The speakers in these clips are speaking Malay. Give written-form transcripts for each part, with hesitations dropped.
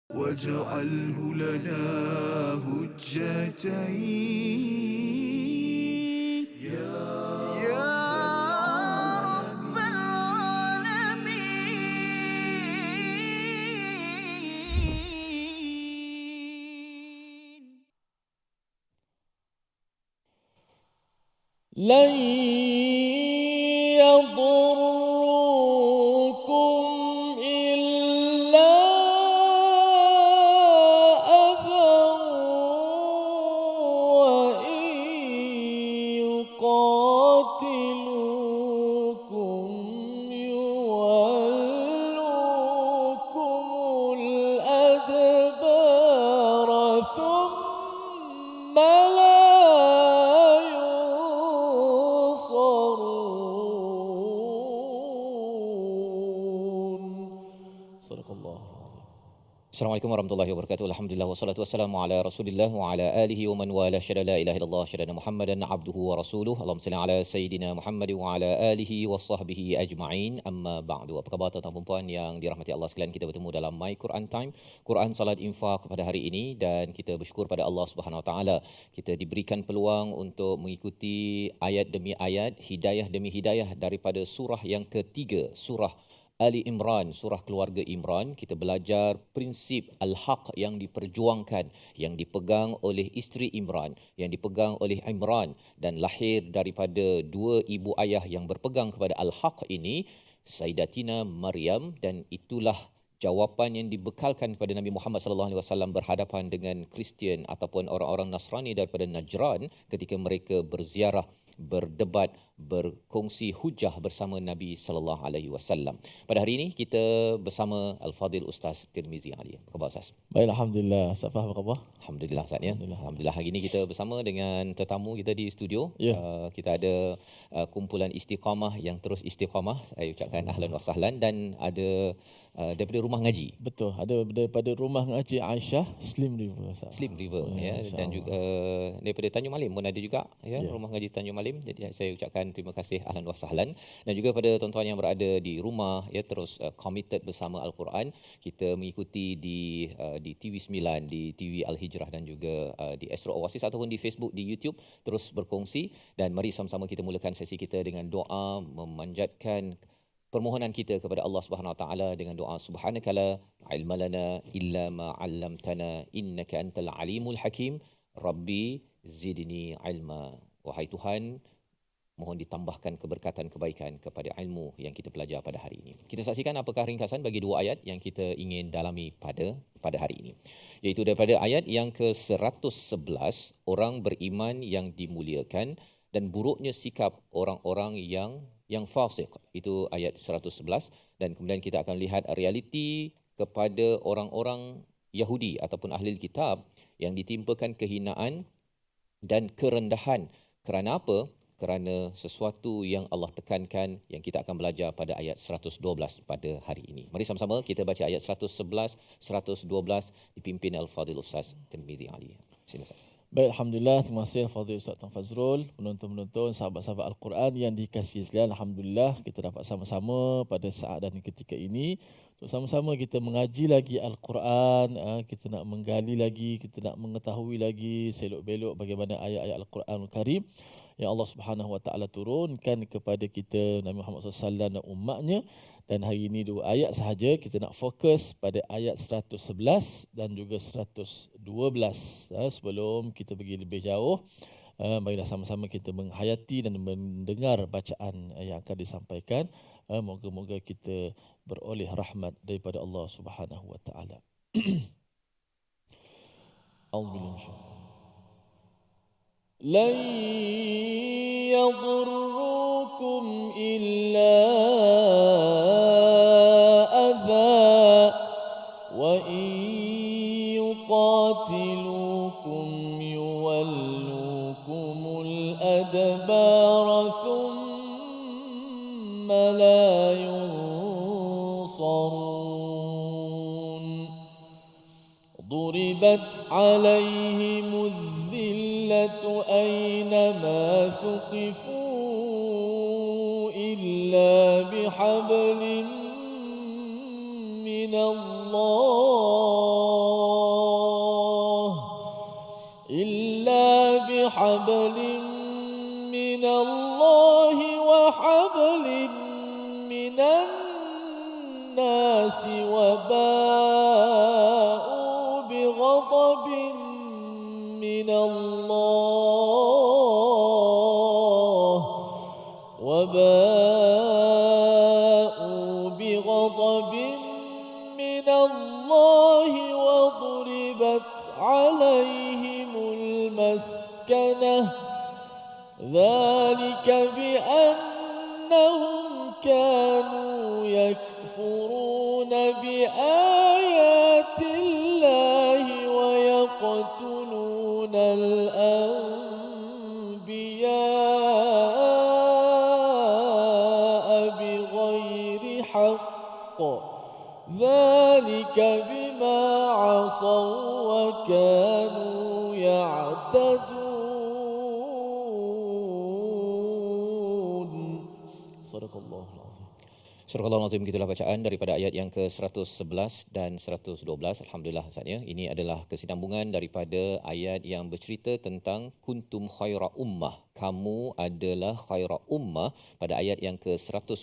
واجعله لنا هجتين يا رب العالمين. لن يضركم إلا أذى وإن يقاتلوكم يولوكم الأدبار ثم لا Assalamualaikum warahmatullahi wabarakatuh. Alhamdulillah wassalatu wassalamu ala Rasulillah wa ala alihi wa man wala syada la ilaha illallah syada Muhammadan abduhu wa rasuluh. Allahumma salli ala sayidina Muhammad wa ala alihi wa sahbihi ajma'in. Amma ba'du. Apa khabar tuan-tuan dan puan yang dirahmati Allah sekalian? Kita bertemu dalam My Quran Time, Quran Salat Infak pada hari ini, dan kita bersyukur pada Allah Subhanahu Wa Taala. Kita diberikan peluang untuk mengikuti ayat demi ayat, hidayah demi hidayah daripada surah yang ketiga, surah Ali Imran, surah keluarga Imran. Kita belajar prinsip al-haq yang diperjuangkan, yang dipegang oleh isteri Imran, yang dipegang oleh Imran, dan lahir daripada dua ibu ayah yang berpegang kepada al-haq ini, Sayyidatina Maryam, dan itulah jawapan yang dibekalkan kepada Nabi Muhammad sallallahu alaihi wasallam berhadapan dengan Kristian ataupun orang-orang Nasrani daripada Najran ketika mereka berziarah, berdebat, berkongsi hujah bersama Nabi sallallahu alaihi wasallam. Pada hari ini kita bersama Al-Fadil Ustaz Tirmizi Ali. Apa khabar Ustaz? Baik, alhamdulillah. Safah, apa khabar? Alhamdulillah Ustaz ya. Alhamdulillah hari ini kita bersama dengan tetamu kita di studio. Ya. Kita ada kumpulan istiqamah yang terus istiqamah. Saya ucapkan ahlan wa sahlan, dan ada daripada rumah ngaji. Betul, ada daripada rumah ngaji Aisyah Slim River. Slim River ya, dan juga daripada Tanjung Malim pun ada juga ya, rumah ngaji Tanjung Malim. Jadi saya ucapkan terima kasih ahlan wa sahlan, dan juga pada tuan-tuan yang berada di rumah ya, terus committed bersama Al-Quran. Kita mengikuti di TV9, di TV Al-Hijrah, dan juga di Astro Oasis ataupun di Facebook, di YouTube, terus berkongsi. Dan mari sama-sama kita mulakan sesi kita dengan doa, memanjatkan permohonan kita kepada Allah Subhanahu Wa Taala dengan doa subhanakala ilma lana illa ma 'allamtana innaka antal alimul hakim rabbi zidni ilma. Wahai Tuhan, mohon ditambahkan keberkatan kebaikan kepada ilmu yang kita belajar pada hari ini. Kita saksikan apakah ringkasan bagi dua ayat yang kita ingin dalami pada hari ini. Iaitu daripada ayat yang ke-111, orang beriman yang dimuliakan dan buruknya sikap orang-orang yang fasik. Itu ayat 111, dan kemudian kita akan lihat realiti kepada orang-orang Yahudi ataupun ahli kitab yang ditimpakan kehinaan dan kerendahan. Kerana apa? Kerana sesuatu yang Allah tekankan, yang kita akan belajar pada ayat 112 pada hari ini. Mari sama-sama kita baca ayat 111, 112 dipimpin Al-Fadhil Ustaz Tirmizi Ali. Silakan. Baik, alhamdulillah. Terima kasih Al-Fadhil Ustaz Tan Fazrul, penonton-penonton, sahabat-sahabat Al-Quran yang dikasihi sekalian. Alhamdulillah kita dapat sama-sama pada saat dan ketika ini untuk sama-sama kita mengaji lagi Al-Quran, kita nak menggali lagi, kita nak mengetahui lagi selok-belok bagaimana ayat-ayat Al-Quranul Karim yang Allah Subhanahu Wa Taala turunkan kepada kita, Nabi Muhammad SAW dan umatnya. Dan hari ini dua ayat sahaja, kita nak fokus pada ayat 111 dan juga 112. Sebelum kita pergi lebih jauh, marilah sama-sama kita menghayati dan mendengar bacaan yang akan disampaikan. Moga-moga kita beroleh rahmat daripada Allah Subhanahu Wa Taala. Alhamdulillah. لن يضركم إلا أذى وإن يقاتلوكم يولوكم الأدبار ثم لا ينصرون ضربت عليهم الذلة أينما ثقفوا إلا بحبل من الله حبل من الله وحبل من الناس وباءوا بغضب من الله من الله وضربت عليهم المسكنة ذلك بأنهم كانوا يكفرون بآيات الله ويقتلون الأنبياء بغير حق ذلك بما عصوا وكانوا يعتدون. صدق الله العظيم. Surah Al-Azim, gitulah bacaan daripada ayat yang ke-111 dan 112. Alhamdulillah Ustaz ya. Ini adalah kesinambungan daripada ayat yang bercerita tentang kuntum khaira ummah. Kamu adalah khaira ummah pada ayat yang ke-110.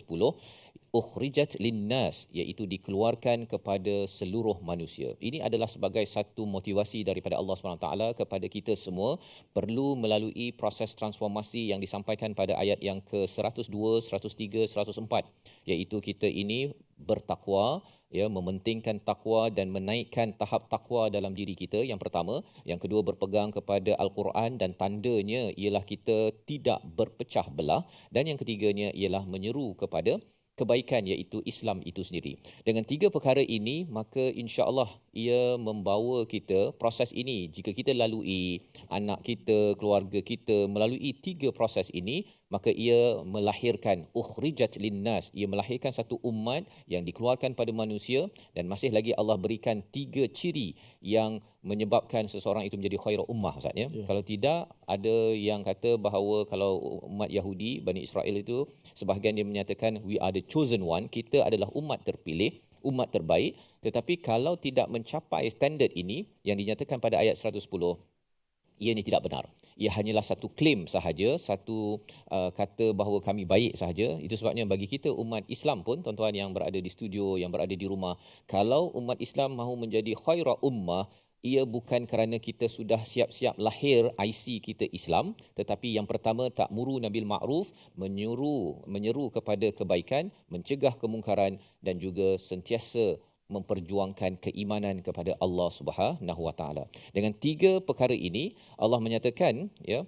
Ukhrijat linnas, iaitu dikeluarkan kepada seluruh manusia. Ini adalah sebagai satu motivasi daripada Allah SWT kepada kita semua perlu melalui proses transformasi yang disampaikan pada ayat yang ke-102, 103, 104, iaitu kita ini bertakwa, ya, mementingkan takwa dan menaikkan tahap takwa dalam diri kita, yang pertama. Yang kedua, berpegang kepada Al-Quran dan tandanya ialah kita tidak berpecah belah, dan yang ketiganya ialah menyeru kepada kebaikan, iaitu Islam itu sendiri. Dengan tiga perkara ini, maka insya-Allah ia membawa kita proses ini. Jika kita lalui, anak kita, keluarga kita melalui tiga proses ini, maka ia melahirkan ukhrijat linnas, ia melahirkan satu umat yang dikeluarkan pada manusia, dan masih lagi Allah berikan tiga ciri yang menyebabkan seseorang itu menjadi khairul ummah, Ustaz ya. Kalau tidak, ada yang kata bahawa kalau umat Yahudi, Bani Israel itu, sebahagian dia menyatakan we are the chosen one, kita adalah umat terpilih, umat terbaik. Tetapi kalau tidak mencapai standard ini yang dinyatakan pada ayat 110, ia ini tidak benar. Ia hanyalah satu klaim sahaja, satu kata bahawa kami baik sahaja. Itu sebabnya bagi kita umat Islam pun, tuan-tuan yang berada di studio, yang berada di rumah, kalau umat Islam mahu menjadi khairul ummah, ia bukan kerana kita sudah siap-siap lahir IC kita Islam, tetapi yang pertama, ta'muru nabil ma'ruf, menyeru kepada kebaikan, mencegah kemungkaran, dan juga sentiasa memperjuangkan keimanan kepada Allah Subhanahu Wa Taala. Dengan tiga perkara ini, Allah menyatakan, ya,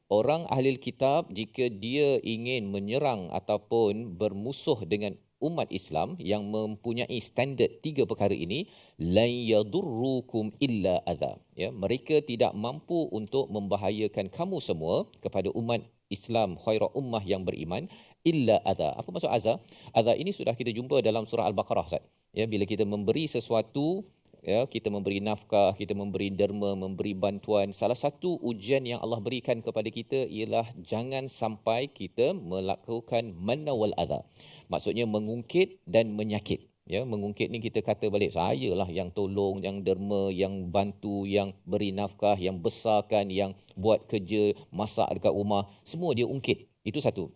orang ahli kitab jika dia ingin menyerang ataupun bermusuh dengan umat Islam yang mempunyai standard tiga perkara ini, la yadurrukum illa adha, ya, mereka tidak mampu untuk membahayakan kamu semua kepada umat Islam khairul ummah yang beriman, illa adha. Apa maksud adha? Adha ini sudah kita jumpa dalam surah Al-Baqarah, Ustaz. Ya, bila kita memberi sesuatu, ya, kita memberi nafkah, kita memberi derma, memberi bantuan, salah satu ujian yang Allah berikan kepada kita ialah jangan sampai kita melakukan manna wal adha. Maksudnya mengungkit dan menyakit. Ya, mengungkit ni kita kata balik, saya lah yang tolong, yang derma, yang bantu, yang beri nafkah, yang besarkan, yang buat kerja, masak dekat rumah, semua dia ungkit. Itu satu.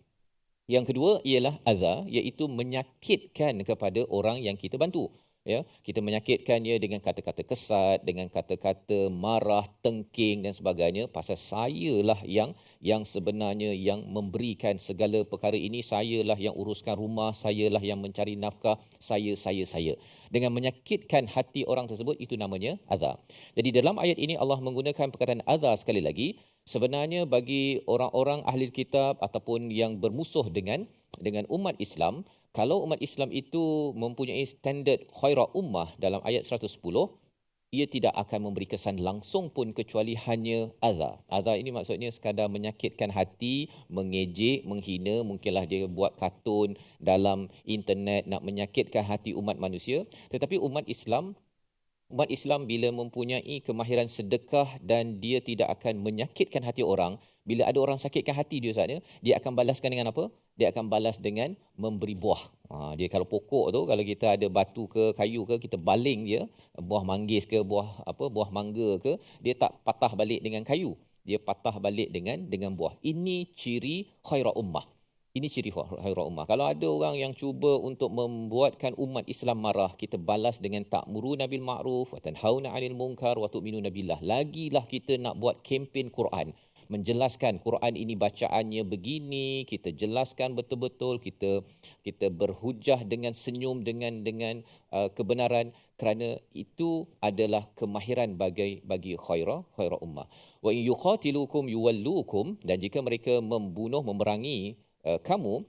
Yang kedua ialah adha, iaitu menyakitkan kepada orang yang kita bantu. Ya, kita menyakitkannya dengan kata-kata kesat, dengan kata-kata marah, tengking dan sebagainya, pasal sayalah yang sebenarnya yang memberikan segala perkara ini, sayalah yang uruskan rumah, sayalah yang mencari nafkah, saya. Dengan menyakitkan hati orang tersebut, itu namanya adha. Jadi dalam ayat ini Allah menggunakan perkataan adha sekali lagi. Sebenarnya bagi orang-orang ahli kitab ataupun yang bermusuh dengan umat Islam, kalau umat Islam itu mempunyai standard khairul ummah dalam ayat 110, ia tidak akan memberi kesan langsung pun kecuali hanya adha. Adha ini maksudnya sekadar menyakitkan hati, mengejek, menghina, mungkinlah dia buat kartun dalam internet nak menyakitkan hati umat manusia. Tetapi umat Islam bila mempunyai kemahiran sedekah dan dia tidak akan menyakitkan hati orang, bila ada orang sakitkan hati dia, Ustaz, dia akan balaskan dengan apa? Dia akan balas dengan memberi buah. Dia kalau pokok tu, kalau kita ada batu ke kayu ke, kita baling dia, buah manggis ke, buah mangga ke, dia tak patah balik dengan kayu. dia patah balik dengan buah. Ini ciri khairul ummah. Ini ciri khairul ummah. Kalau ada orang yang cuba untuk membuatkan umat Islam marah, kita balas dengan ta'muruna bil ma'ruf wa tanhauna 'anil munkar wa tu'minuna billah. Lagilah kita nak buat kempen Quran, menjelaskan Quran ini bacaannya begini, kita jelaskan betul-betul, kita berhujah dengan senyum dengan kebenaran, kerana itu adalah kemahiran bagi khairul ummah. Wa in yuqatilukum yuwallukum, dan jika mereka membunuh memerangi kamu,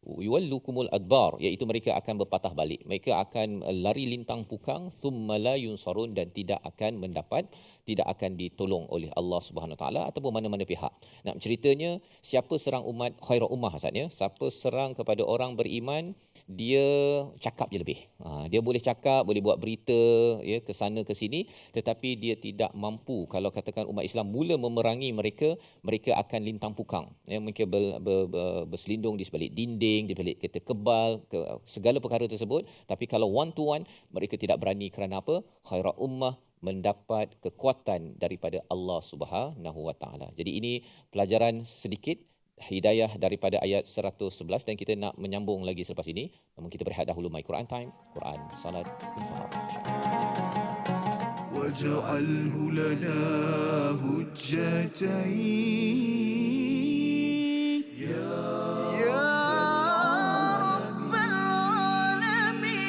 yuwallukumul adbar, iaitu mereka akan berpatah balik, mereka akan lari lintang pukang, thumma la yunsarun, dan tidak akan ditolong oleh Allah Subhanahu Wa Taala ataupun mana-mana pihak. Nak ceritanya, siapa serang umat khairul ummah, maksudnya siapa serang kepada orang beriman, dia cakap je lebih. Dia boleh cakap, boleh buat berita ya ke sana ke sini, tetapi dia tidak mampu. Kalau katakan umat Islam mula memerangi mereka akan lintang pukang. Ya, mereka berselindung di sebalik dinding, di balik kereta kebal, segala perkara tersebut. Tapi kalau one to one, mereka tidak berani. Kerana apa? Khairul ummah mendapat kekuatan daripada Allah Subhanahu Wa Taala. Jadi ini pelajaran sedikit hidayah daripada ayat 111, dan kita nak menyambung lagi selepas ini. Namun kita berehat dahulu. My Quran Time, Quran, Salat, Infaq. واجعله لنا هجتين يا رب العالمين.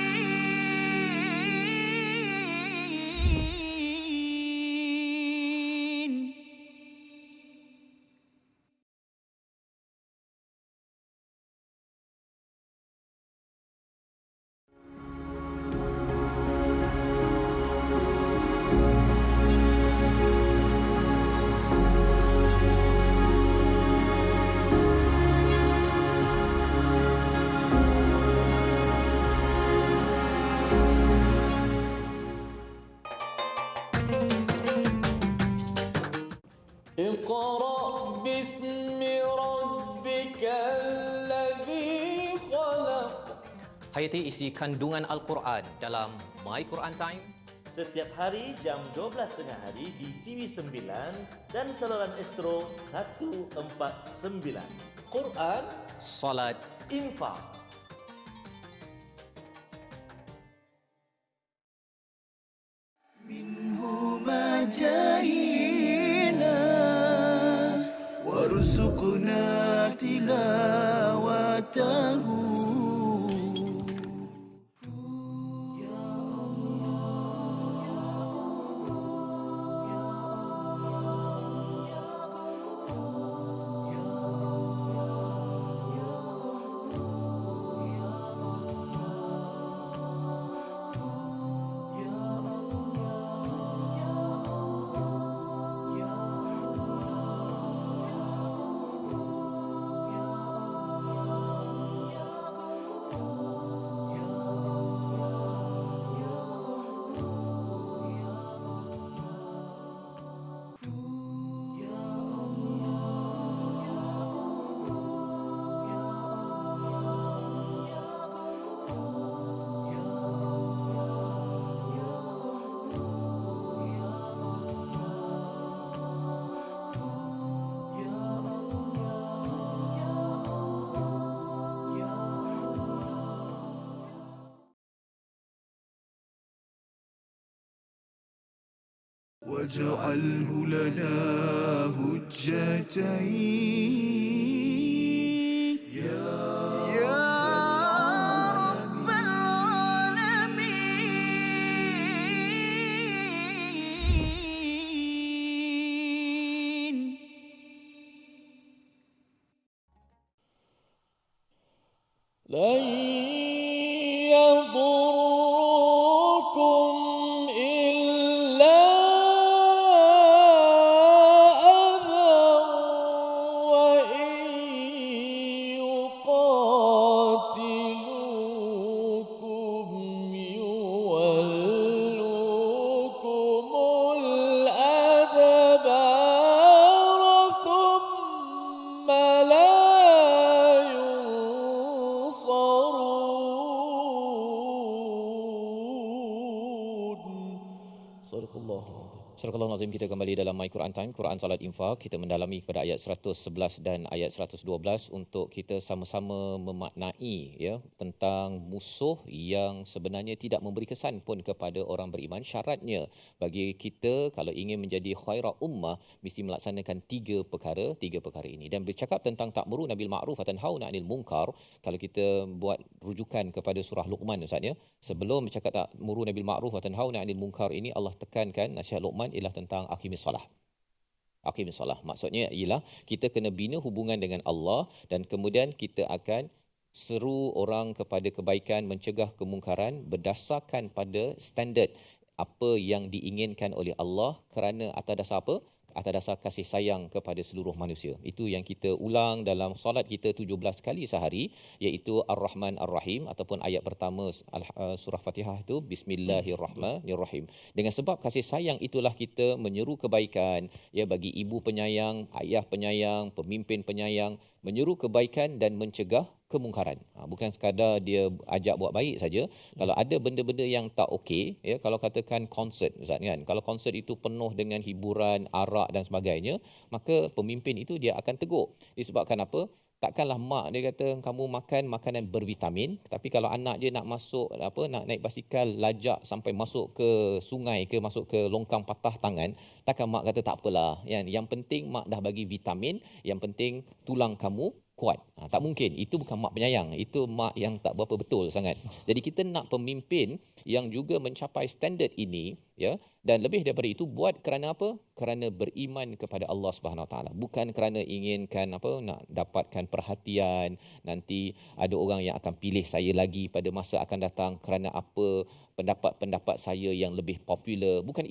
اقرأ باسم ربك الذي خلق. Hayati isi kandungan Al-Quran dalam My Quran Time. Setiap hari jam 12.30 hari di TV9 dan saluran Astro 149. Quran, Salat, Infak. منهما جاهينا وارزقنا تلاوته. واجعله لنا هجتين يا رب العالمين. لن يضركم إلا أذى، وإن يقاتلوكم يولوكم الأدبار ثم لا ينصرون. Sadaqallahu. Surah Al-Nazim, kita kembali dalam My Quran Time, Quran Salat Infak. Kita mendalami kepada ayat 111 dan ayat 112 untuk kita sama-sama memaknai ya tentang musuh yang sebenarnya tidak memberi kesan pun kepada orang beriman. Syaratnya bagi kita kalau ingin menjadi khairah ummah mesti melaksanakan tiga perkara ini. Dan bercakap tentang ta'muruna bil ma'ruf wa tanhauna 'anil munkar, kalau kita buat rujukan kepada surah Luqman Ustaz ya, sebelum bercakap ta'muruna bil ma'ruf wa tanhauna 'anil munkar ini Allah tekankan nasihat Luqman ialah tentang aqimis solah. Aqimis solah maksudnya ialah kita kena bina hubungan dengan Allah dan kemudian kita akan seru orang kepada kebaikan, mencegah kemungkaran berdasarkan pada standard apa yang diinginkan oleh Allah, kerana atas dasar apa? Atas dasar kasih sayang kepada seluruh manusia. Itu yang kita ulang dalam solat kita 17 kali sehari, iaitu Ar-Rahman Ar-Rahim, ataupun ayat pertama surah Fatihah itu Bismillahirrahmanirrahim. Dengan sebab kasih sayang itulah kita menyeru kebaikan ya, bagi ibu penyayang, ayah penyayang, pemimpin penyayang, menyeru kebaikan dan mencegah kemungkaran. Bukan sekadar dia ajak buat baik saja. Kalau ada benda-benda yang tak okey, ya, kalau katakan konsert Ustaz kan, kalau konsert itu penuh dengan hiburan, arak dan sebagainya, maka pemimpin itu dia akan tegur. Disebabkan apa? Takkanlah mak dia kata kamu makan makanan bervitamin, tapi kalau anak dia nak masuk nak naik basikal lajak sampai masuk ke sungai ke masuk ke longkang patah tangan, takkan mak kata tak apalah kan, yang penting mak dah bagi vitamin, yang penting tulang kamu kuat. Tak mungkin, itu bukan mak penyayang, itu mak yang tak berapa betul sangat. Jadi kita nak pemimpin yang juga mencapai standard ini ya, dan lebih daripada itu buat kerana apa? Kerana beriman kepada Allah Subhanahu Wa Taala, bukan kerana inginkan nak dapatkan perhatian, nanti ada orang yang akan pilih saya lagi pada masa akan datang kerana apa pendapat-pendapat saya yang lebih popular. Bukan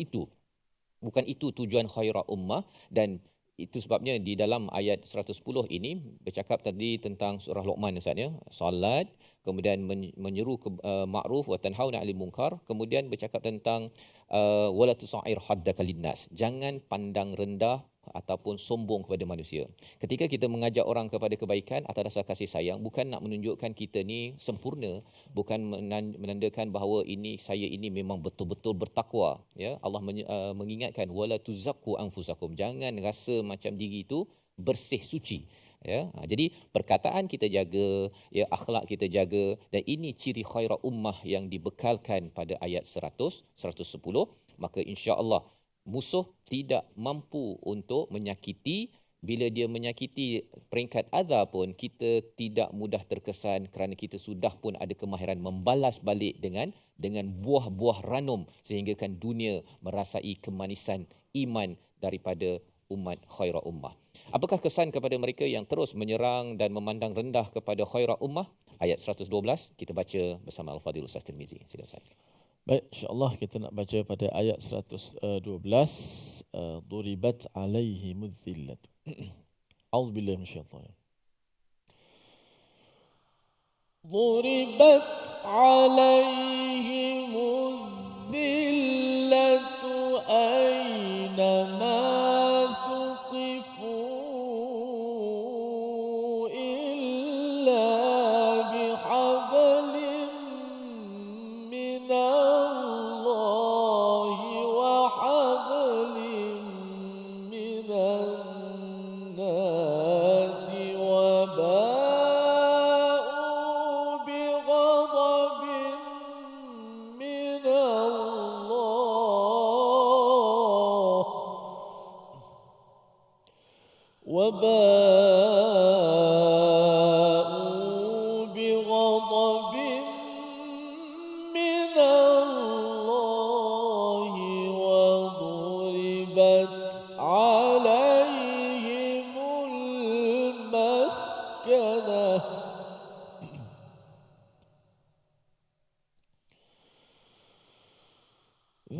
itu tujuan khairah ummah. Dan itu sebabnya di dalam ayat 110 ini bercakap tadi tentang surah Luqman Ustaz ya, solat, kemudian menyeru ma'ruf wa tanhauna 'anil munkar, kemudian bercakap tentang wala tusair haddaka linnas, jangan pandang rendah ataupun sombong kepada manusia. Ketika kita mengajak orang kepada kebaikan atas dasar kasih sayang, bukan nak menunjukkan kita ni sempurna, bukan menandakan bahawa saya ini memang betul-betul bertakwa ya. Allah mengingatkan wala tuzakku anfusakum, jangan rasa macam diri itu bersih suci ya. Jadi perkataan kita jaga ya, akhlak kita jaga, dan ini ciri khairah ummah yang dibekalkan pada ayat 110. Maka insya-Allah musuh tidak mampu untuk menyakiti. Bila dia menyakiti peringkat adha pun, kita tidak mudah terkesan kerana kita sudah pun ada kemahiran membalas balik dengan buah-buah ranum, sehinggakan dunia merasai kemanisan iman daripada umat khairah ummah. Apakah kesan kepada mereka yang terus menyerang dan memandang rendah kepada khairah ummah? Ayat 112 kita baca bersama Al-Fadhil Ustaz Tirmizi. Sila Ustaz. Baik, insya-Allah kita nak baca pada ayat 112, duribat alaihimudz zillat. A'udzubillahi minasyaitanir. Duribat alaihimudz zillatu aynama thuqifu illa bihablin minallahi wa hablin minan nasi wa ba'u bighadabin minallah wa ba'u bighadabin minallahi wa duribat alaihimul maskanah.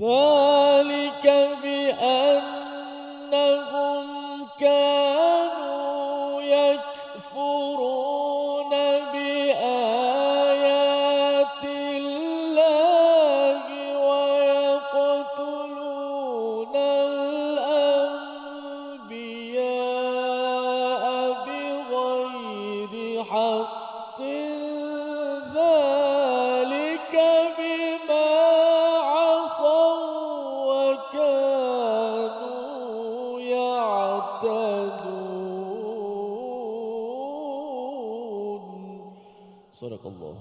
ذلك بأنهم كانوا يكفرون بآيات الله ويقتلون الأنبياء بغير حق. ذلك بما عصوا Sadaqallah.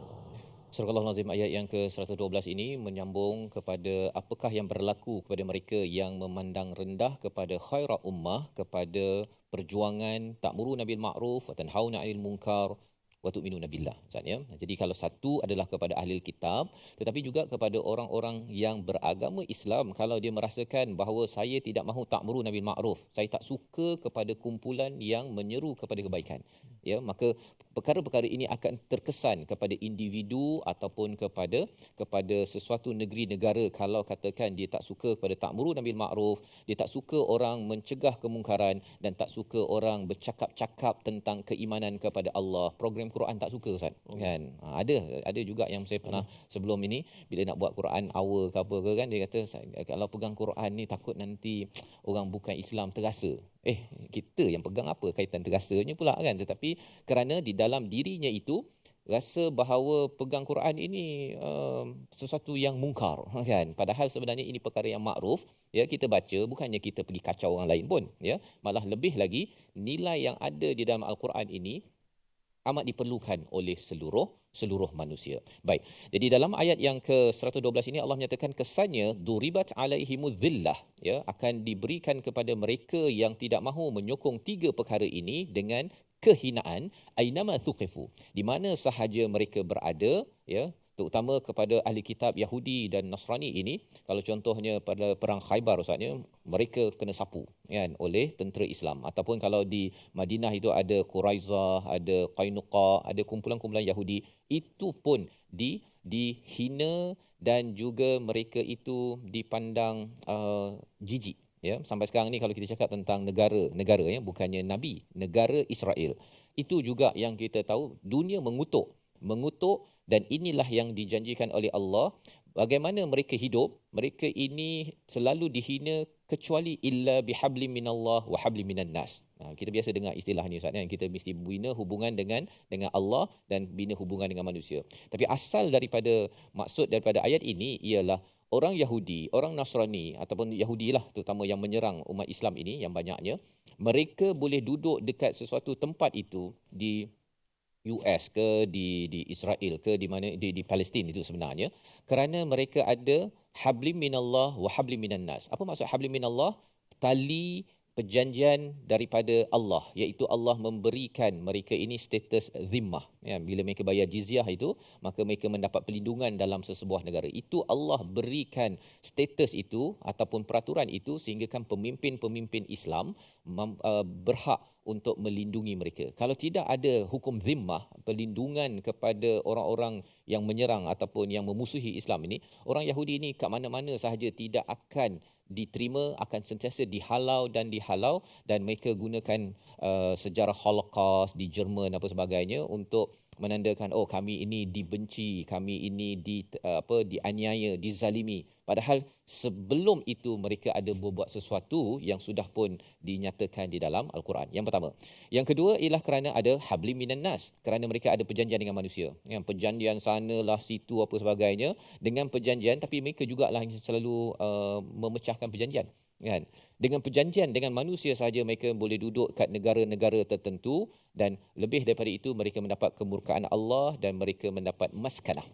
Surah Al-Nazim ayat yang ke-112 ini menyambung kepada apakah yang berlaku kepada mereka yang memandang rendah kepada khairat ummah, kepada perjuangan ta'muru nabil ma'ruf wa tanhauna 'anil munkar wa tu'minuna billah. Ustaz, ya. Jadi kalau satu adalah kepada ahli kitab, tetapi juga kepada orang-orang yang beragama Islam, kalau dia merasakan bahawa saya tidak mahu ta'muru nabil ma'ruf, saya tak suka kepada kumpulan yang menyeru kepada kebaikan, ya, maka perkara-perkara ini akan terkesan kepada individu ataupun kepada sesuatu negeri negara. Kalau katakan dia tak suka kepada ta'muru nabil ma'ruf, dia tak suka orang mencegah kemungkaran dan tak suka orang bercakap-cakap tentang keimanan kepada Allah, program Quran tak suka, Ustaz, kan. Ada juga yang saya pernah sebelum ini bila nak buat Quran hour ke apa ke kan, dia kata kalau pegang Quran ni takut nanti orang bukan Islam terasa. Kita yang pegang apa kaitan terasanya pula kan. Tetapi kerana di dalam dirinya itu rasa bahawa pegang Quran ini sesuatu yang mungkar kan, padahal sebenarnya ini perkara yang makruf, ya, kita baca bukannya kita pergi kacau orang lain pun, ya, malah lebih lagi nilai yang ada di dalam Al-Quran ini amat diperlukan oleh seluruh manusia. Baik. Jadi dalam ayat yang ke-112 ini Allah menyatakan kesannya duribat alaihimudz zillah, ya, akan diberikan kepada mereka yang tidak mahu menyokong tiga perkara ini dengan kehinaan ainama thuqifu, di mana sahaja mereka berada, ya, terutama kepada ahli kitab Yahudi dan Nasrani ini. Kalau contohnya pada perang Khaybar, Ustaznya, mereka kena sapu kan oleh tentera Islam, ataupun kalau di Madinah itu ada Quraizah, ada Qainuqa, ada kumpulan-kumpulan Yahudi, itu pun dihina dan juga mereka itu dipandang jijik, ya. Sampai sekarang ni kalau kita cakap tentang negara, ya, bukannya nabi, negara Israel, itu juga yang kita tahu dunia mengutuk, dan inilah yang dijanjikan oleh Allah. Bagaimana mereka hidup, mereka ini selalu dihina kecuali illa bihablim minallah wa hablim minan nas. Kita biasa dengar istilah ni, Ustaz, yang kita mesti bina hubungan dengan Allah dan bina hubungan dengan manusia. Tapi asal daripada maksud daripada ayat ini ialah orang Yahudi, orang Nasrani ataupun Yahudi lah terutama yang menyerang umat Islam ini yang banyaknya, mereka boleh duduk dekat sesuatu tempat itu di US ke di Israel ke di mana di Palestin itu sebenarnya kerana mereka ada hablim minallah wa hablim minan nas. Apa maksud hablim minallah? Tali perjanjian daripada Allah, iaitu Allah memberikan mereka ini status zimmah, ya. Bila mereka bayar jizyah itu, maka mereka mendapat perlindungan dalam sesebuah negara. Itu Allah berikan status itu ataupun peraturan itu sehingga kan pemimpin-pemimpin Islam berhak untuk melindungi mereka. Kalau tidak ada hukum zimmah, perlindungan kepada orang-orang yang menyerang ataupun yang memusuhi Islam ini, orang Yahudi ini kat mana-mana sahaja tidak akan diterima, akan sentiasa dihalau dan mereka gunakan sejarah Holocaust di Jerman apa sebagainya untuk menandakan kami ini dibenci, kami ini dianiaya, dizalimi. Padahal sebelum itu mereka ada berbuat sesuatu yang sudah pun dinyatakan di dalam Al-Quran. Yang pertama. Yang kedua ialah kerana ada hablim minan nas, kerana mereka ada perjanjian dengan manusia. Yang perjanjian sanalah situ apa sebagainya dengan perjanjian, tapi mereka jugalah yang selalu memecahkan perjanjian. Kan? Dengan perjanjian dengan manusia sahaja mereka boleh duduk kat negara-negara tertentu, dan lebih daripada itu mereka mendapat kemurkaan Allah dan mereka mendapat maskanah.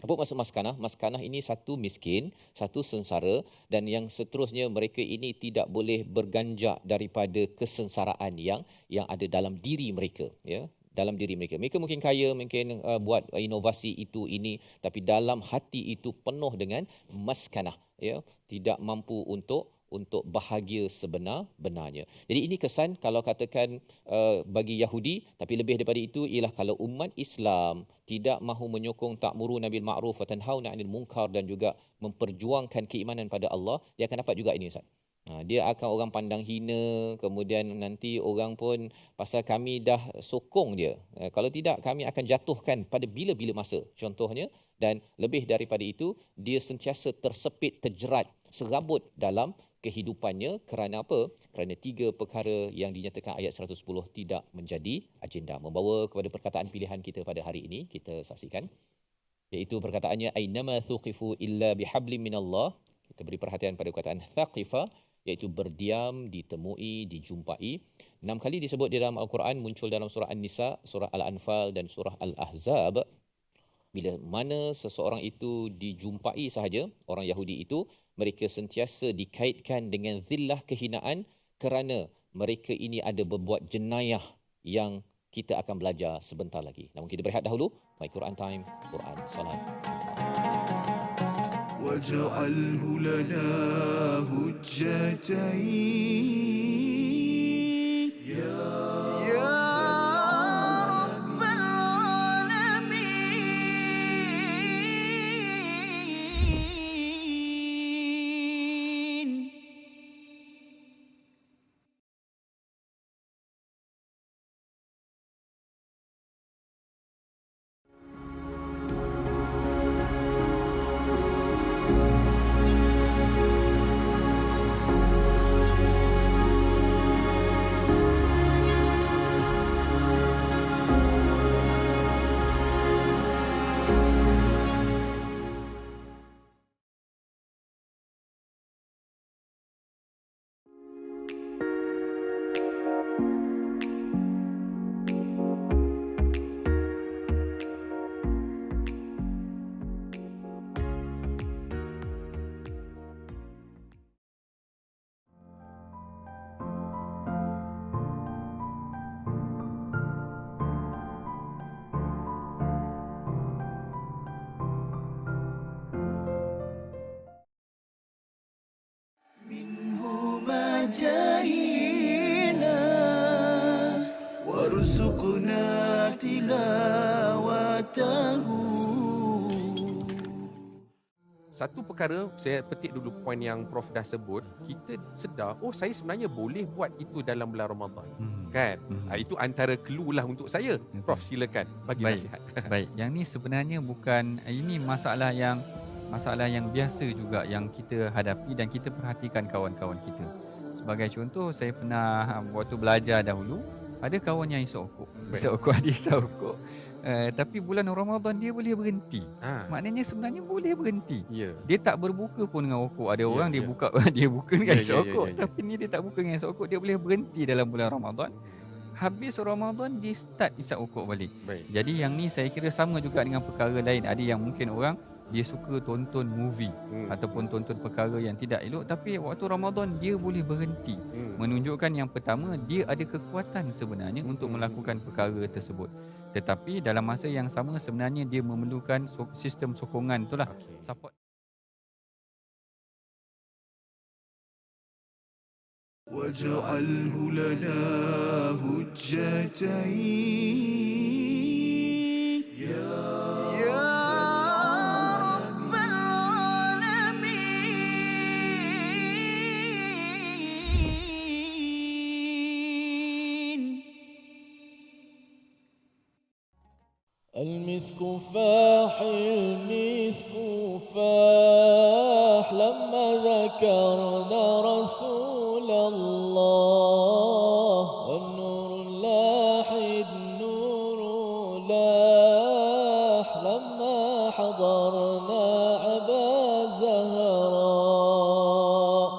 Apa maksud maskanah? Maskanah ini satu miskin, satu sengsara, dan yang seterusnya mereka ini tidak boleh berganjak daripada kesengsaraan yang ada dalam diri mereka, ya. Dalam diri mereka. Mereka mungkin kaya, mungkin buat inovasi itu ini, tapi dalam hati itu penuh dengan maskanah, ya. Tidak mampu untuk bahagia sebenar-benarnya. Jadi ini kesan kalau katakan bagi Yahudi, tapi lebih daripada itu ialah kalau umat Islam tidak mahu menyokong ta'muru nabil ma'ruf wa tanhauna 'anil munkar dan juga memperjuangkan keimanan pada Allah, dia akan dapat juga ini, Ustaz. Dia akan orang pandang hina, kemudian nanti orang pun pasal kami dah sokong dia. Kalau tidak kami akan jatuhkan pada bila-bila masa contohnya, dan lebih daripada itu dia sentiasa tersepit, terjerat, serabut dalam kehidupannya kerana apa? Kerana tiga perkara yang dinyatakan ayat 110 tidak menjadi agenda. Membawa kepada perkataan pilihan kita pada hari ini, kita saksikan, iaitu perkataannya ainama thuqifu illa bihablim minallah. Kita beri perhatian pada perkataan thaqifa, iaitu berdiam, ditemui, dijumpai. 6 kali disebut di dalam Al-Quran, muncul dalam surah An-Nisa, surah Al-Anfal dan surah Al-Ahzab. bila mana seseorang itu dijumpai sahaja, orang Yahudi itu, mereka sentiasa dikaitkan dengan zillah kehinaan kerana mereka ini ada berbuat jenayah yang kita akan belajar sebentar lagi. Namun kita berehat dahulu. My Quran Time, Quran Salat. واجعله لنا هجتين يا رب العالمين. جاهينا وارزقنا تلاوته. Satu perkara, saya petik dulu poin yang Prof dah sebut, kita sedar, saya sebenarnya boleh buat itu dalam bulan Ramadan. Kan? Itu antara clue lah untuk saya. Betul. Prof, silakan bagi nasihat. Baik, yang ni sebenarnya bukan, ini masalah yang biasa juga yang kita hadapi dan kita perhatikan kawan-kawan kita. Sebagai contoh, saya pernah waktu belajar dahulu, ada kawan yang isap rokok. Dia isap rokok. Tapi bulan Ramadan dia boleh berhenti. Maknanya sebenarnya boleh berhenti. Dia tak berbuka pun dengan rokok. Ada orang dia buka dengan isap rokok. Tapi ni dia tak buka dengan isap rokok. Dia boleh berhenti dalam bulan Ramadan. Habis Ramadan dia start isap rokok balik. Jadi yang ni saya kira sama juga dengan perkara lain. Ada yang mungkin orang dia suka tonton movie ataupun tonton perkara yang tidak elok, tapi waktu Ramadan dia boleh berhenti. Menunjukkan yang pertama, dia ada kekuatan sebenarnya untuk melakukan perkara tersebut. Tetapi dalam masa yang sama sebenarnya dia memerlukan sistem sokongan itulah, support. واجعله لنا هجتين يا رب العالمين. المسك فاح المسك فاح لما ذكرنا رسول الله والنور لاح النور لاح لما حضرنا أبا زهراء.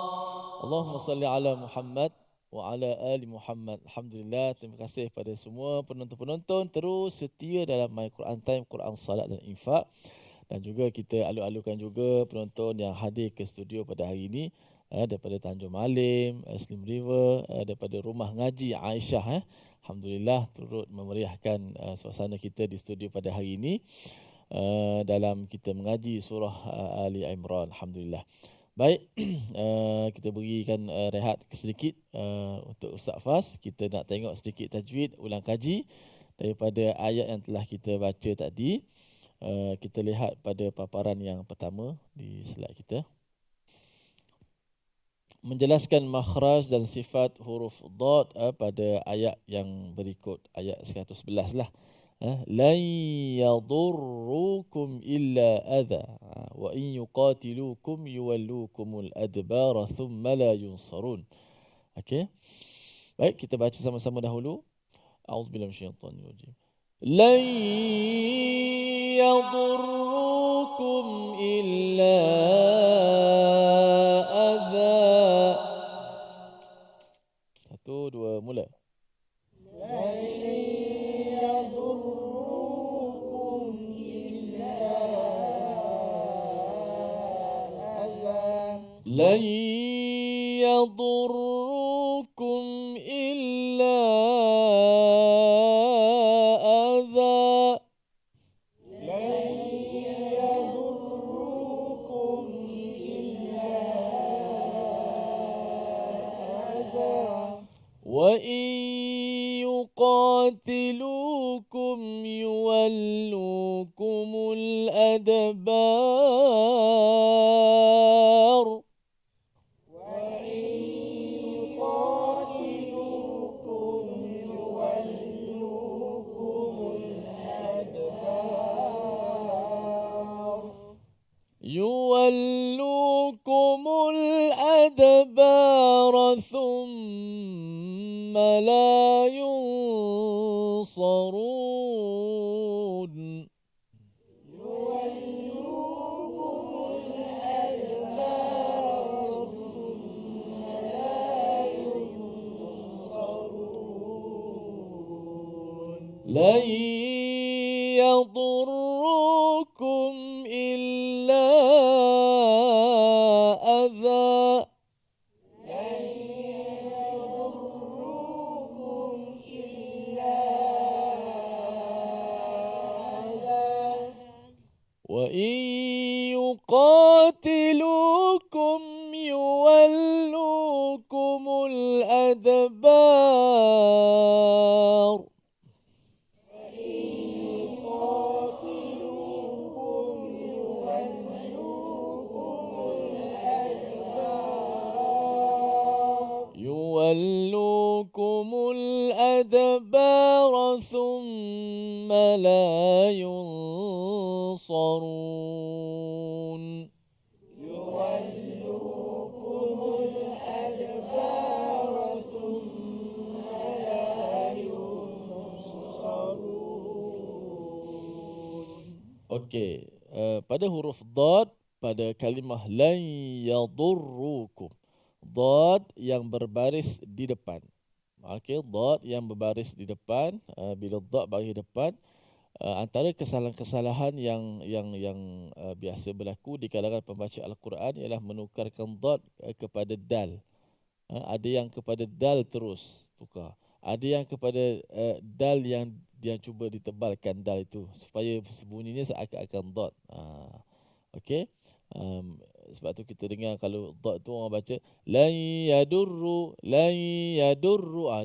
اللهم صل على محمد wa ala ali Muhammad. Alhamdulillah, terima kasih pada semua penonton-penonton terus setia dalam My Quran Time, Quran Salat dan Infak. Dan juga kita alu-alukan juga penonton yang hadir ke studio pada hari ini daripada Tanjung Malim, Slim River, daripada Rumah Ngaji Aisyah. Alhamdulillah turut memeriahkan suasana kita di studio pada hari ini dalam kita mengaji surah Ali Imran. Alhamdulillah. Baik, kita berikan rehat sedikit untuk Ustaz Fas. Kita nak tengok sedikit tajwid, ulang kaji daripada ayat yang telah kita baca tadi. Kita lihat pada paparan yang pertama di slide kita. Menjelaskan makhraj dan sifat huruf dad pada ayat yang berikut, ayat 111 lah. lan yadurrukum illa adha wa in yuqatilukum yuwallukumul adbara thumma la yunsarun. Okey. Baik, kita baca sama-sama dahulu. A'udzubillahi minasyaitanir rajim. Lan yadurrukum illa adha. 1, 2, mula. Lan yadurrukum illa لن يضركم إلا أذى وإن يقاتلوكم يولوكم الأدبار يولوكم الأدبار ثم لا ينصرون لن يضركم إلا أذى وإن يقاتلوكم يولوكم الأدبار يولوكم الأدبار ثم لا ينصرون Okey, pada huruf dad pada kalimah lan yadurrukum. Dad yang berbaris di depan. Okey, dad yang berbaris di depan, bila dad baris depan, antara kesalahan-kesalahan yang biasa berlaku di kalangan pembaca Al-Quran ialah menukarkan dad kepada dal. Ada yang kepada dal terus tukar. Ada yang kepada dal yang cuba ditebalkan dal itu supaya bunyinya seakan-akan dot. Okey. Sebab tu kita dengar kalau dot tu orang baca lan yadurru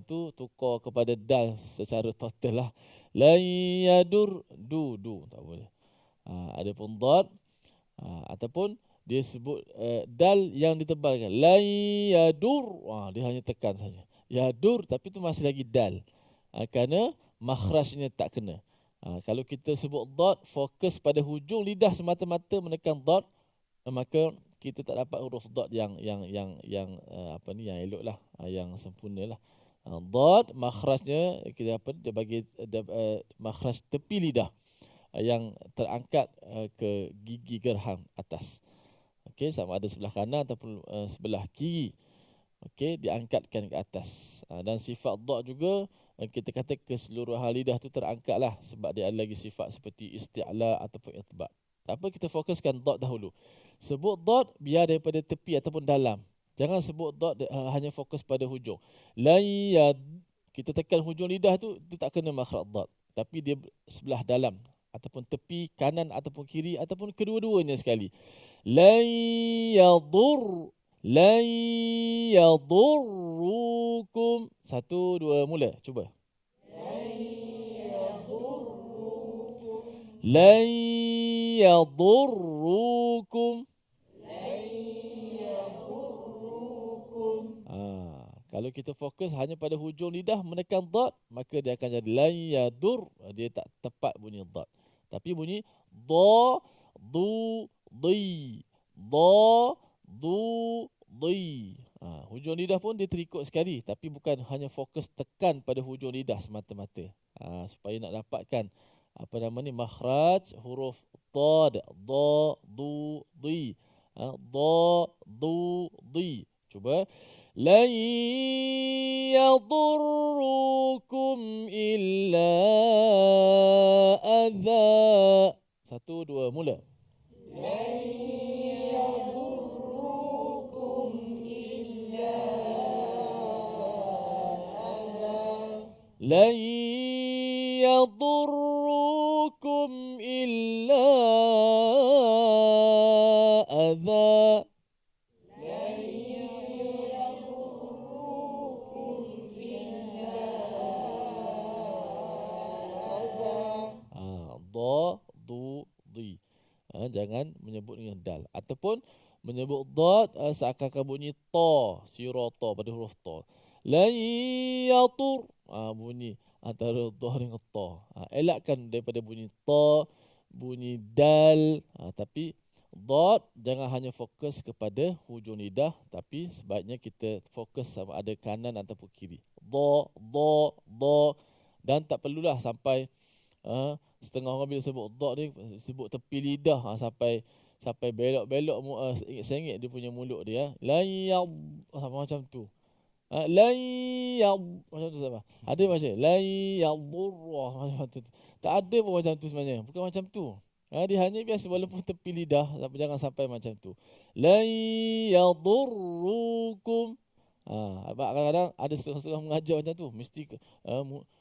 tu tukar kepada dal secara total lah. Lan yadur du tak boleh. Adapun dot ataupun dia sebut dal yang ditebalkan lan yadur, dia hanya tekan saja. Yadur tapi tu masih lagi dal. Kerana makhrajnya tak kena. Kalau kita sebut dot, fokus pada hujung lidah semata-mata menekan dot, maka kita tak dapat huruf dot yang yang eloklah, yang sempurnalah. Dot makhrajnya kita dia bagi makhraj tepi lidah yang terangkat ke gigi gerham atas. Okey, sama ada sebelah kanan ataupun sebelah kiri. Okey, diangkatkan ke atas. Dan sifat dot juga kita kata keseluruhan lidah tu terangkatlah sebab dia ada lagi sifat seperti isti'la ataupun itba'. Tak apa, kita fokuskan dot dahulu. Sebut dot biar daripada tepi ataupun dalam. Jangan sebut dot hanya fokus pada hujung. Layad, kita tekan hujung lidah tu dia tak kena makhraj dot, tapi dia sebelah dalam ataupun tepi kanan ataupun kiri ataupun kedua-duanya sekali. Layadur, layadurrukum. 1 2 mula, cuba. Layadurrukum. Kalau kita fokus hanya pada hujung lidah menekan dot, maka dia akan jadi layadur, dia tak tepat bunyi dot. Tapi bunyi do, du, di, do, du, di. Hujung lidah pun dia terikut sekali, tapi bukan hanya fokus tekan pada hujung lidah semata-mata. Supaya nak dapatkan makhraj huruf tad, do, du, di. Do, du, di. Cuba. Lan yadurrukum illa adha. 1 2 mula. Lan yadurrukum لن يضروكم إلا أذى. Dha, du, di. Jangan menyebut dengan dal. Ataupun menyebut dad seakan-akan bunyi ta, sirata pada huruf ta. Lan yatur. Bunyi antara dha dengan ta. Elakkan daripada bunyi ta, bunyi dal. Tapi dad jangan hanya fokus kepada hujung lidah, tapi sebaiknya kita fokus sama ada kanan ataupun kiri. Dha, dha, dha. Dan tak perlulah sampai setengah orang bila sebut dha ni sebut tepi lidah sampai belok-belok sengit dia punya mulut dia. La yad macam tu. La yad macam tu sama. Ada macam la yadurrah macam tu. Tak ada pun macam tu sebenarnya. Bukan macam tu. Dia hanya biasa walaupun tepi lidah, jangan sampai macam tu. La yadurrukum. Kadang-kadang ada setengah-setengah mengajar macam tu.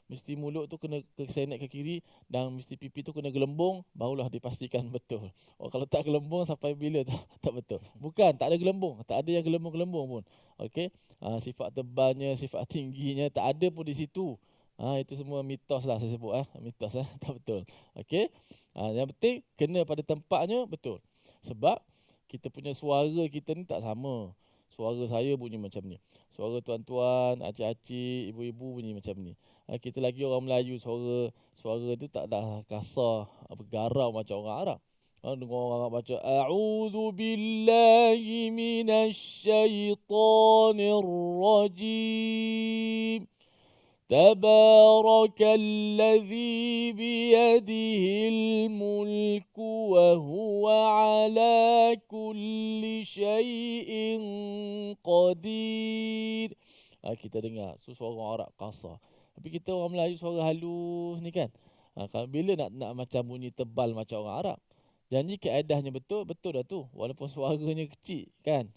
Mesti mulut tu kena kesenet ke kiri dan mesti pipi tu kena gelembung, barulah dipastikan betul. Kalau tak gelembung sampai bila tak betul. Bukan, tak ada gelembung. Tak ada yang gelembung-gelembung pun. Okey. Sifat tebalnya, sifat tingginya tak ada pun di situ. Itu semua mitos lah saya sebut. Mitos tak betul. Okey. Yang penting kena pada tempatnya betul. Sebab kita punya suara kita ni tak sama. Suara saya bunyi macam ni. Suara tuan-tuan, acik-acik, ibu-ibu bunyi macam ni. Kita lagi orang Melayu, suara tu tak dah kasar, garau macam orang Arab. Dengar orang Arab baca a'udzu billahi minasyaitonir rajim. Tabarakalladzi biyadihil mulku wa huwa ala kulli syai'in qadir. Kita dengar suara orang Arab kasar. Tapi kita orang Melayu suara halus ni kan. Kalau bila nak macam bunyi tebal macam orang Arab. Janji kaedahnya betul dah tu. Walaupun suaranya kecil kan.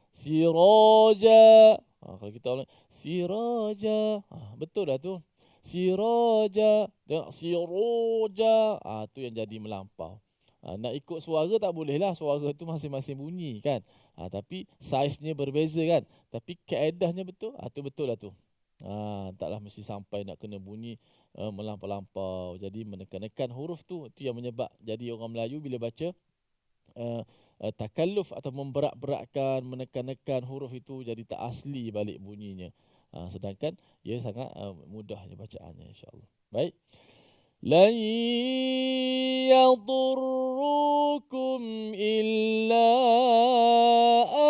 Siraja. Kalau kita orang siraja, betul dah tu. Siraja, dan siroja, tu yang jadi melampau. Nak ikut suara tak boleh lah. Suara tu masing-masing bunyi kan. Tapi saiznya berbeza kan. Tapi kaedahnya betul, tu betul lah tu. Taklah mesti sampai nak kena bunyi melampau-lampau. Jadi menekan-nekan huruf tu, itu yang menyebab jadi orang Melayu bila baca takalluf atau memberat-beratkan, menekan-nekan huruf itu jadi tak asli balik bunyinya. Sedangkan ia sangat mudahnya bacaannya insya-Allah. Baik. Lan yadurrukum illa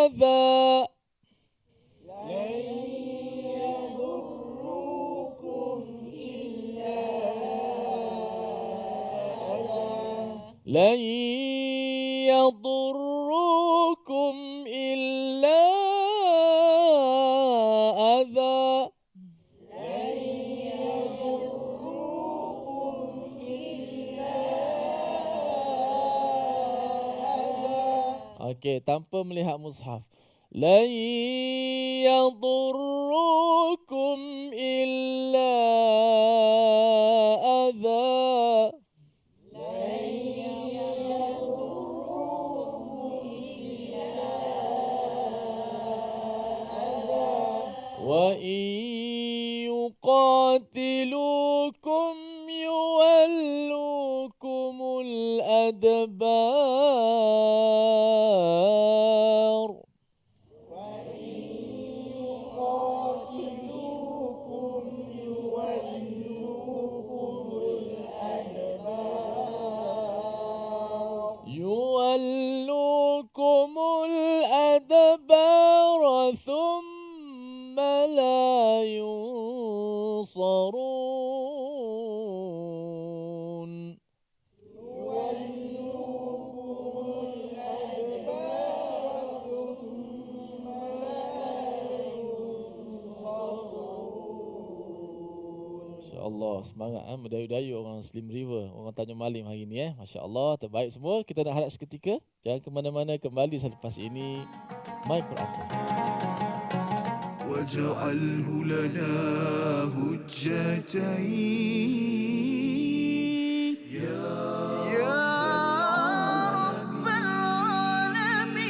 adza. Lan yadurrukum illa adza. Okey, tanpa melihat mushaf. Lan yadurrukum illa adza. وَإِن يُقَاتِلُوكُمْ يُوَلُّوكُمُ الْأَدْبَارَ. يُوَلُّوكُمُ الْأَدْبَارَ ثُمَّ لا ينصرون. InsyaAllah semangat mendayu-dayu orang Slim River, orang Tanjung Malim hari ni Masya-Allah, terbaik semua. Kita nak harap seketika. Jangan ke mana-mana, kembali selepas ini. My Quran. واجعله لنا هجتين يا رب العالمين.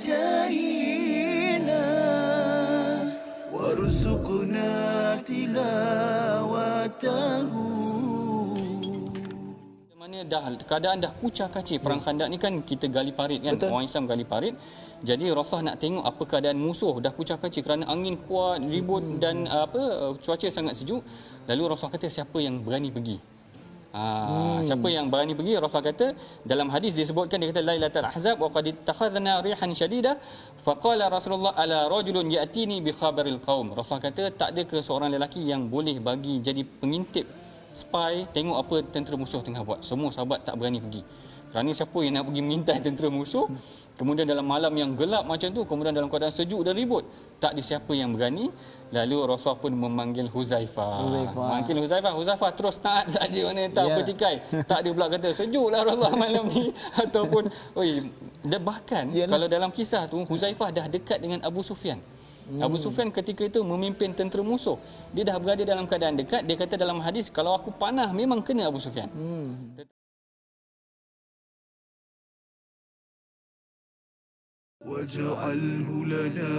جاهنا وارزقنا تلاوته. Mana keadaan dah kucar kacir perang Khandak ni kan kita gali parit kan. Betul. Orang Islam gali parit. Jadi Rasulullah nak tengok apa keadaan musuh dah kucar kacir kerana angin kuat, ribut dan cuaca sangat sejuk. Lalu Rasulullah kata siapa yang berani pergi? Siapa yang berani pergi? Rasulullah kata dalam hadis disebutkan, dia kata Lailatul Ahzab wa qad ittakhadna rihan shadidah faqala Rasulullah ala rajulun ya'tini bi khabaril qaum. Rasulullah kata tak ada ke seorang lelaki yang boleh bagi jadi pengintip, spy, tengok apa tentera musuh tengah buat. Semua sahabat tak berani pergi. Kerana siapa yang nak pergi mengintai tentera musuh, kemudian dalam malam yang gelap macam tu, kemudian dalam keadaan sejuk dan ribut, tak ada siapa yang berani. Lalu Rasulullah pun memanggil Huzaifah. Manggil Huzaifah terus taat saja, mana tak bertikai. Tak ada pula kata sejuklah Rasulullah malam ni ataupun bahkan kalau dalam kisah tu Huzaifah dah dekat dengan Abu Sufyan. Abu Sufyan ketika itu memimpin tentera musuh. Dia dah berada dalam keadaan dekat. Dia kata dalam hadis, kalau aku panah memang kena Abu Sufyan. واجعله لنا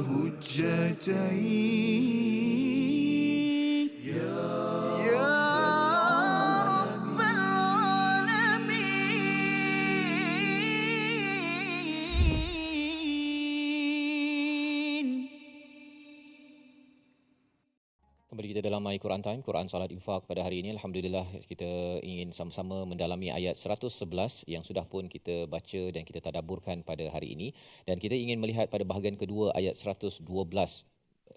هجتين يا رب العالمين. Kembali kita dalam My Quran Time, Quran Salat Infak pada hari ini. Alhamdulillah kita ingin sama-sama mendalami ayat 111 yang sudah pun kita baca dan kita tadabburkan pada hari ini. Dan kita ingin melihat pada bahagian kedua ayat 112,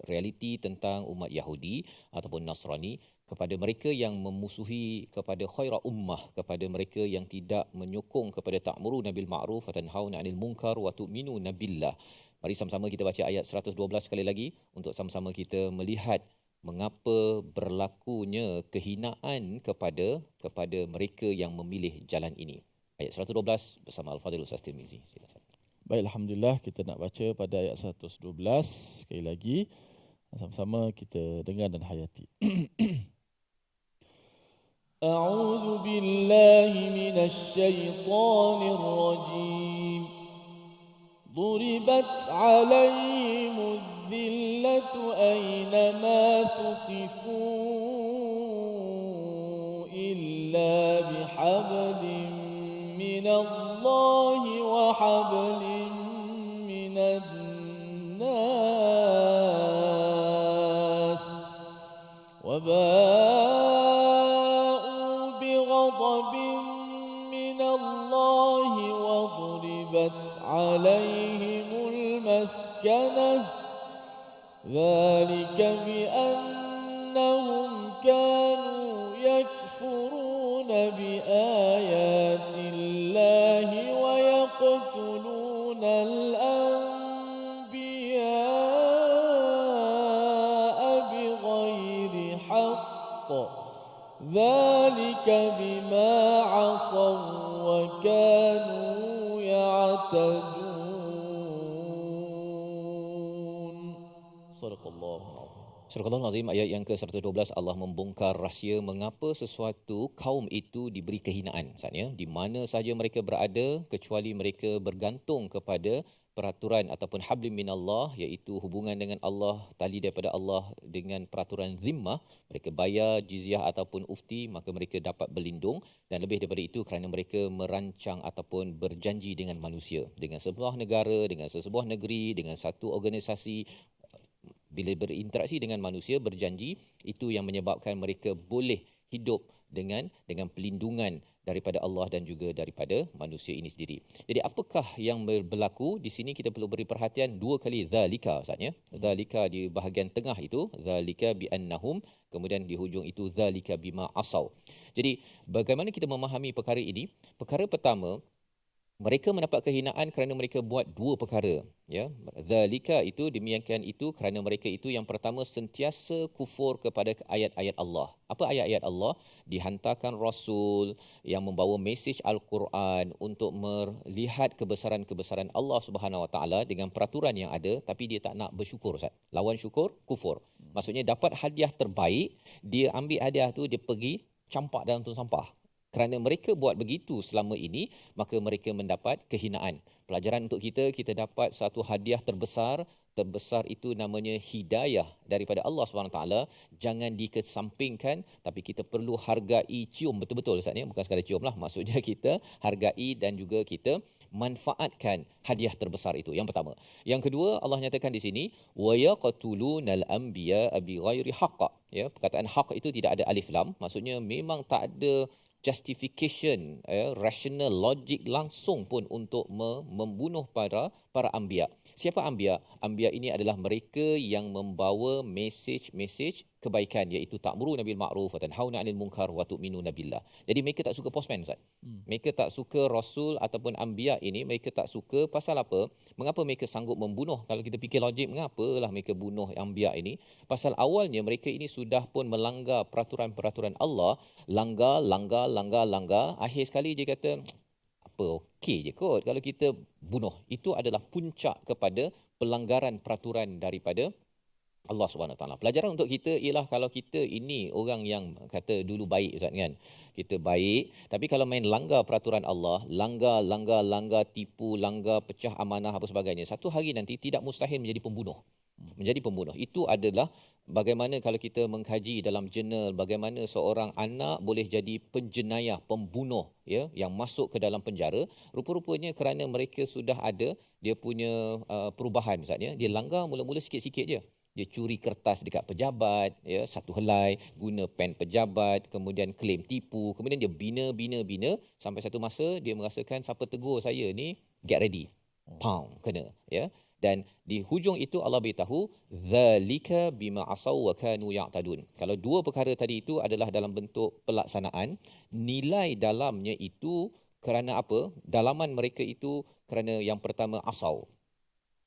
realiti tentang umat Yahudi ataupun Nasrani, kepada mereka yang memusuhi kepada khaira ummah, kepada mereka yang tidak menyokong kepada ta'muruna bil ma'ruf wa tanhauna 'anil munkar wa tu'minuna billah. Mari sama-sama kita baca ayat 112 sekali lagi untuk sama-sama kita melihat mengapa berlakunya kehinaan kepada mereka yang memilih jalan ini. Ayat 112 bersama Al-Fadhil Ustaz Tirmizi. Silakan. Baik, alhamdulillah kita nak baca pada ayat 112 sekali lagi. Sama-sama kita dengar dan hayati. A'udzu billahi minasy syaithanir rajim. ضربت عليهم الذلة أينما ثقفوا إلا بحبل من الله وحبل من الناس وباءوا بغضب من الله وضربت عليهم المسكنة ذلك بأنهم كانوا يكفرون بآيات الله ويقتلون الأنبياء بغير حق ذلك بما عصوا وكانوا يعتدون. صدق الله العظيم. Surah Al-Azim ayat yang ke-112 Allah membongkar rahsia mengapa sesuatu kaum itu diberi kehinaan. Maksudnya di mana sahaja mereka berada kecuali mereka bergantung kepada peraturan ataupun hablim minallah, iaitu hubungan dengan Allah, tali daripada Allah dengan peraturan zimmah, mereka bayar jizyah ataupun ufti, maka mereka dapat berlindung. Dan lebih daripada itu kerana mereka merancang ataupun berjanji dengan manusia, dengan sebuah negara, dengan sebuah negeri, dengan satu organisasi. Bila berinteraksi dengan manusia, berjanji, itu yang menyebabkan mereka boleh hidup dengan pelindungan daripada Allah dan juga daripada manusia ini sendiri. Jadi apakah yang berlaku di sini, kita perlu beri perhatian dua kali zalika, Ustaz ya. Zalika di bahagian tengah itu zalika bi annahum, kemudian di hujung itu zalika bima asau. Jadi bagaimana kita memahami perkara ini? Perkara pertama, mereka mendapat kehinaan kerana mereka buat dua perkara, ya. Zalika itu, demikian itu kerana mereka itu yang pertama sentiasa kufur kepada ayat-ayat Allah. Apa ayat-ayat Allah? Dihantarkan rasul yang membawa mesej Al-Quran untuk melihat kebesaran-kebesaran Allah Subhanahu Wa Taala dengan peraturan yang ada, tapi dia tak nak bersyukur, Ustaz. Lawan syukur kufur. Maksudnya dapat hadiah terbaik, dia ambil hadiah tu, dia pergi campak dalam tong sampah. Kerana mereka buat begitu selama ini, maka mereka mendapat kehinaan. Pelajaran untuk kita, kita dapat satu hadiah terbesar. Terbesar itu namanya hidayah daripada Allah SWT. Jangan dikesampingkan, tapi kita perlu hargai, cium betul-betul, Ustaz, bukan sekadar cium lah. Maksudnya kita hargai dan juga kita manfaatkan hadiah terbesar itu. Yang pertama. Yang kedua, Allah nyatakan di sini, wa yaqtulunal anbiya bighairi haqq. Ya, perkataan haq itu tidak ada alif lam. Maksudnya memang tak ada justification, rational logik langsung pun untuk membunuh para anbiya. Siapa anbiya? Anbiya ini adalah mereka yang membawa mesej kebaikan, iaitu ta'muru nabil ma'ruf wa tanhauna 'anil munkar wa tu'minuna billah. Jadi mereka tak suka postman, Ustaz. Mereka tak suka rasul ataupun anbiya ini, mereka tak suka. Pasal apa? Mengapa mereka sanggup membunuh? Kalau kita fikir logik, mengapalah mereka bunuh anbiya ini? Pasal awalnya mereka ini sudah pun melanggar peraturan-peraturan Allah, langgar. Akhir sekali dia kata, apa, okey je kot kalau kita bunuh. Itu adalah puncak kepada pelanggaran peraturan daripada Allah SWT. Pelajaran untuk kita ialah kalau kita ini orang yang kata dulu baik, Ustaz, kan. Kita baik, tapi kalau main langgar peraturan Allah, langgar, tipu, langgar, pecah amanah apa sebagainya, satu hari nanti tidak mustahil menjadi pembunuh. Itu adalah bagaimana kalau kita mengkaji dalam jurnal bagaimana seorang anak boleh jadi penjenayah, pembunuh, ya, yang masuk ke dalam penjara. Rupa-rupanya kerana mereka sudah ada dia punya perubahan, Ustaz, ya. Dia langgar mula-mula sikit-sikit je. Dia curi kertas dekat pejabat, ya, satu helai, guna pen pejabat, kemudian klaim tipu, kemudian dia bina sampai satu masa dia merasakan siapa tegur saya ni, get ready. Pound, kena, ya. Dan di hujung itu Allah beritahu zalika bima asaw wa kanu ya'tadun. Kalau dua perkara tadi itu adalah dalam bentuk pelaksanaan, nilai dalamnya itu kerana apa? Dalaman mereka itu kerana yang pertama asaw.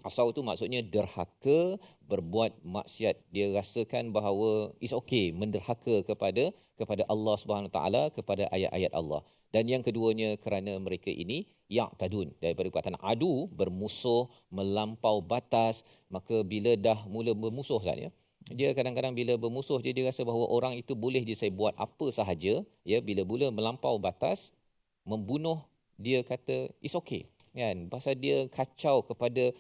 Asaw itu maksudnya derhaka, berbuat maksiat. Dia rasakan bahawa it's okay menderhaka kepada Allah Subhanahu Taala, kepada ayat-ayat Allah. Dan yang keduanya kerana mereka ini ya'tadun, daripada perkataan adu, bermusuh, melampau batas. Maka bila dah mula bermusuh, Ustaz, ya, dia kadang-kadang bila bermusuh dia rasa bahawa orang itu boleh dia saya buat apa sahaja, ya. Bila mula melampau batas, membunuh, dia kata it's okay, kan, pasal dia kacau kepada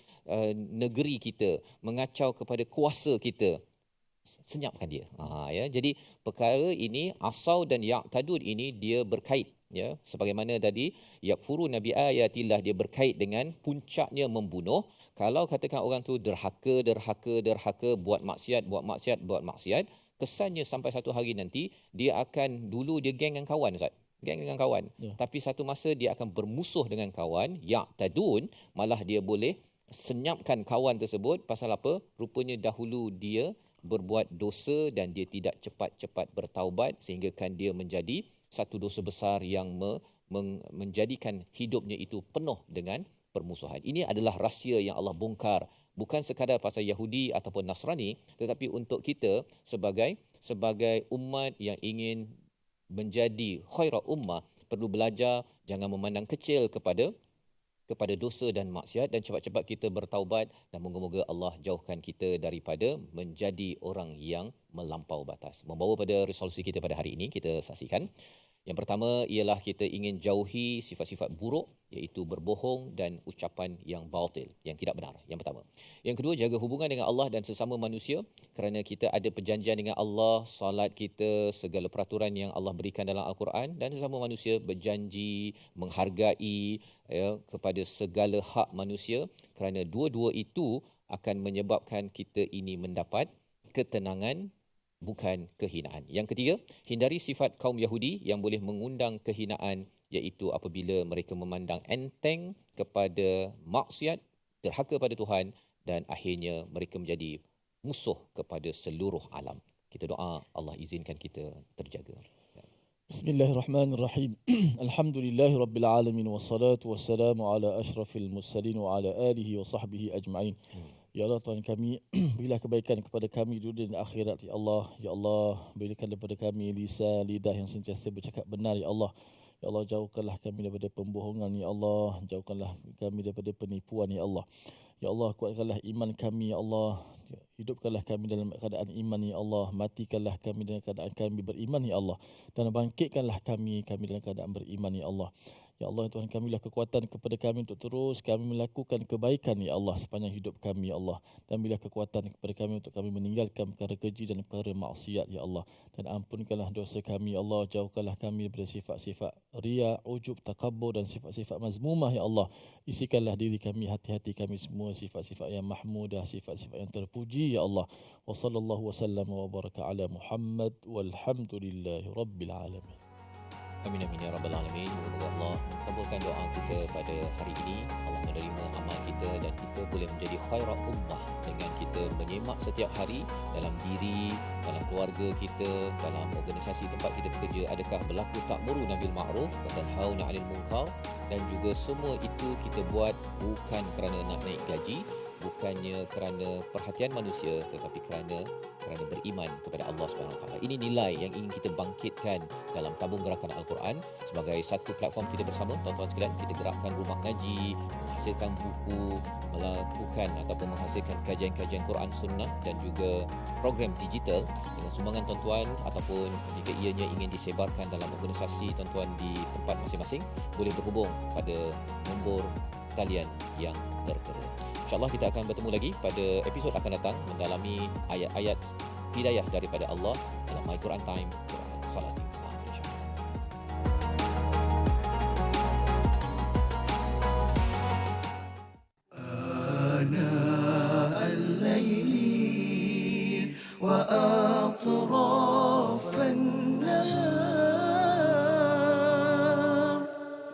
negeri kita, mengacau kepada kuasa kita, senyapkan dia. Ya, jadi perkara ini asau dan ya'tadun ini dia berkait, ya, sebagaimana tadi yakfuru nabi ayatillah, dia berkait dengan puncaknya membunuh. Kalau katakan orang tu derhaka, buat maksiat, kesannya sampai satu hari nanti dia akan, dulu dia geng dengan kawan, Ustaz. Ya. Tapi satu masa dia akan bermusuh dengan kawan, ya'tadun, malah dia boleh senyapkan kawan tersebut. Pasal apa? Rupanya dahulu dia berbuat dosa dan dia tidak cepat-cepat bertaubat, sehingga kan dia menjadi satu dosa besar yang menjadikan hidupnya itu penuh dengan permusuhan. Ini adalah rahsia yang Allah bongkar, bukan sekadar pasal Yahudi ataupun Nasrani, tetapi untuk kita sebagai umat yang ingin menjadi khairul ummah, perlu belajar jangan memandang kecil kepada kepada dosa dan maksiat dan cepat-cepat kita bertaubat dan moga-moga Allah jauhkan kita daripada menjadi orang yang melampau batas. Membawa pada resolusi kita pada hari ini, kita saksikan. Yang pertama ialah kita ingin jauhi sifat-sifat buruk iaitu berbohong dan ucapan yang batil, yang tidak benar. Yang pertama. Yang kedua, jaga hubungan dengan Allah dan sesama manusia kerana kita ada perjanjian dengan Allah, salat kita, segala peraturan yang Allah berikan dalam Al-Quran, dan sesama manusia berjanji menghargai kepada segala hak manusia kerana dua-dua itu akan menyebabkan kita ini mendapat ketenangan, bukan kehinaan. Yang ketiga, hindari sifat kaum Yahudi yang boleh mengundang kehinaan iaitu apabila mereka memandang enteng kepada maksiat, derhaka pada Tuhan dan akhirnya mereka menjadi musuh kepada seluruh alam. Kita doa Allah izinkan kita terjaga. Bismillahirrahmanirrahim. Alhamdulillahirabbil alamin wassalatu wassalamu ala asyrafil mursalin wa ala alihi wa sahbihi ajma'in. Ya Allah Tuhan kami, berilah kebaikan kepada kami dunia dan akhirat ya Allah. Ya Allah, berikan kepada kami lisan, lidah yang sentiasa bercakap benar ya Allah. Ya Allah, jauhkanlah kami daripada pembohongan ya Allah. Jauhkanlah kami daripada penipuan ya Allah. Ya Allah, kuatkanlah iman kami ya Allah. Hidupkanlah kami dalam keadaan iman ya Allah. Matikanlah kami dalam keadaan kami beriman ya Allah. Dan bangkitkanlah kami dalam keadaan beriman ya Allah. Ya Allah Tuhan kami, berilah kekuatan kepada kami untuk terus kami melakukan kebaikan ya Allah sepanjang hidup kami ya Allah. Dan berilah kekuatan kepada kami untuk kami meninggalkan perkara keji dan perkara maksiat ya Allah. Dan ampunkanlah dosa kami ya Allah. Jauhkanlah kami daripada sifat-sifat riya, ujub, takabbur dan sifat-sifat mazmumah ya Allah. Isikanlah diri kami, hati-hati kami semua sifat-sifat yang mahmudah, sifat-sifat yang terpuji ya Allah. Wa sallallahu wasallam wa baraka ala Muhammad walhamdulillahi rabbil alamin. Amin amin ya rabbal alamin. Semoga Allah mengabulkan doa kita pada hari ini. Allah menerima amal kita dan kita boleh menjadi khairat ummah dengan kita menyemak setiap hari dalam diri, dalam keluarga kita, dalam organisasi tempat kita bekerja. Adakah berlaku ta'muruna bil ma'ruf wa tanhauna 'anil munkar, dan juga semua itu kita buat bukan kerana nak naik gaji, bukannya kerana perhatian manusia, tetapi kerana beriman kepada Allah SWT. Ini nilai yang ingin kita bangkitkan dalam tabung gerakan Al-Quran sebagai satu platform kita bersama. Tuan-tuan sekalian, kita gerakkan rumah ngaji, menghasilkan buku, melakukan ataupun menghasilkan kajian-kajian Quran Sunnah dan juga program digital dengan sumbangan tuan-tuan, ataupun jika ianya ingin disebarkan dalam organisasi tuan-tuan di tempat masing-masing, boleh berhubung pada nombor talian yang tertera. InsyaAllah kita akan bertemu lagi pada episod akan datang mendalami ayat-ayat hidayah daripada Allah dalam My Quran Time, Quran Salat. آناء الليل وأطراف النهار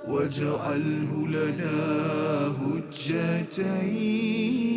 واجعله لنا هجتين